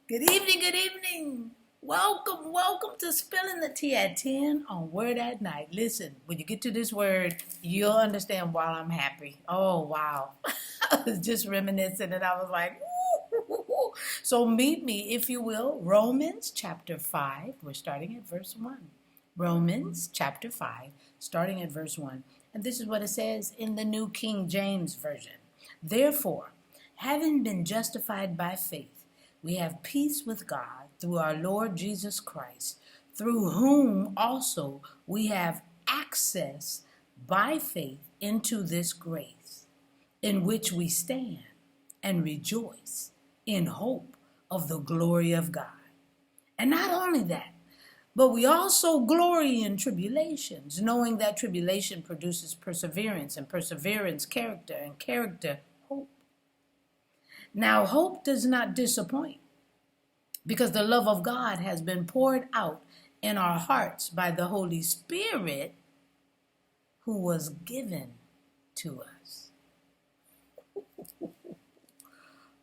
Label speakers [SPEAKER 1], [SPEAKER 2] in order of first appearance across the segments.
[SPEAKER 1] Good evening, good evening. Welcome to Spilling the Tea at 10 on Word at Night. Listen, when you get to this word, you'll understand why I'm happy. Oh, wow. I was just reminiscing and I was like, ooh. So meet me, if you will, Romans chapter 5. We're starting at verse 1. Romans chapter 5, starting at verse 1. And this is what it says in the New King James Version. Therefore, having been justified by faith, we have peace with God through our Lord Jesus Christ, through whom also we have access by faith into this grace, in which we stand and rejoice in hope of the glory of God. And not only that, but we also glory in tribulations, knowing that tribulation produces perseverance, and perseverance, character, and character, hope. Now, hope does not disappoint, because the love of God has been poured out in our hearts by the Holy Spirit who was given to us.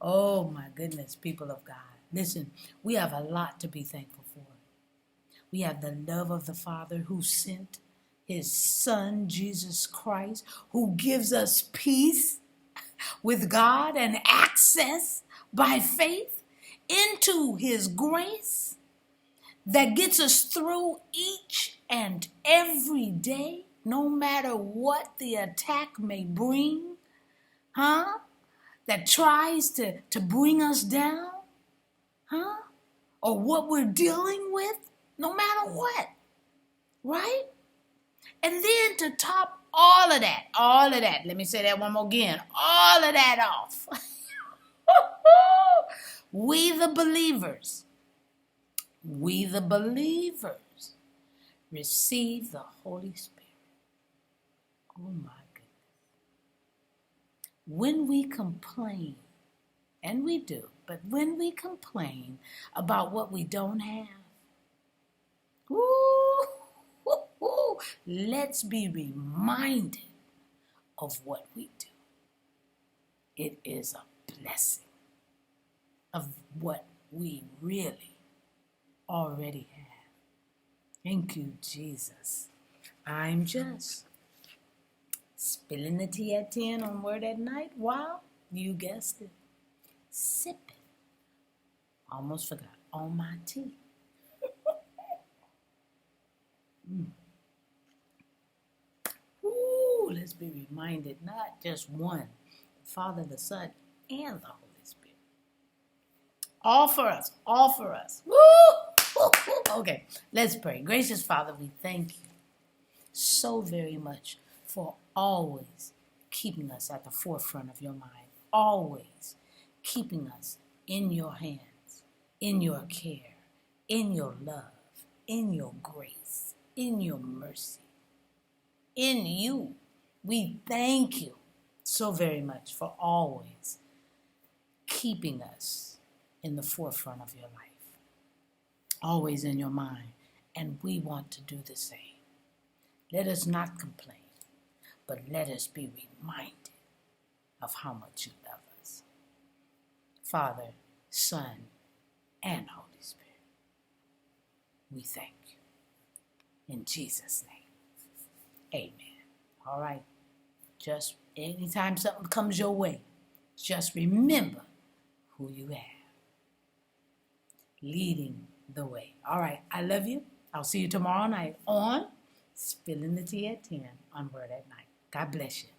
[SPEAKER 1] Oh, my goodness, people of God. Listen, we have a lot to be thankful for. We have the love of the Father who sent his Son, Jesus Christ, who gives us peace with God and access by faith into his grace that gets us through each and every day, no matter what the attack may bring, that tries to bring us down, or what we're dealing with, no matter what, right? And then to top all of that, let me say that one more again, all of that off, we the believers receive the Holy Spirit. Oh my goodness. When we complain, and we do, but when we complain about what we don't have, let's be reminded of what we do. It is a blessing of what we really already have. Thank you, Jesus. I'm just spilling the tea at 10 on Word at Night while, you guessed it, sipping. Almost forgot, on my tea. Let's be reminded, not just one, the Father, the Son, and the Holy Spirit. All for us. Woo! Okay, let's pray. Gracious Father, we thank you so very much for always keeping us at the forefront of your mind, always keeping us in your hands, in your care, in your love, in your grace, in your mercy, in you. We thank you so very much for always keeping us in the forefront of your life, always in your mind, and we want to do the same. Let us not complain, but let us be reminded of how much you love us. Father, Son, and Holy Spirit, we thank you. In Jesus' name, amen. All right. Just anytime something comes your way, just remember who you have leading the way. All right, I love you. I'll see you tomorrow night on Spilling the Tea at 10 on Word at Night. God bless you.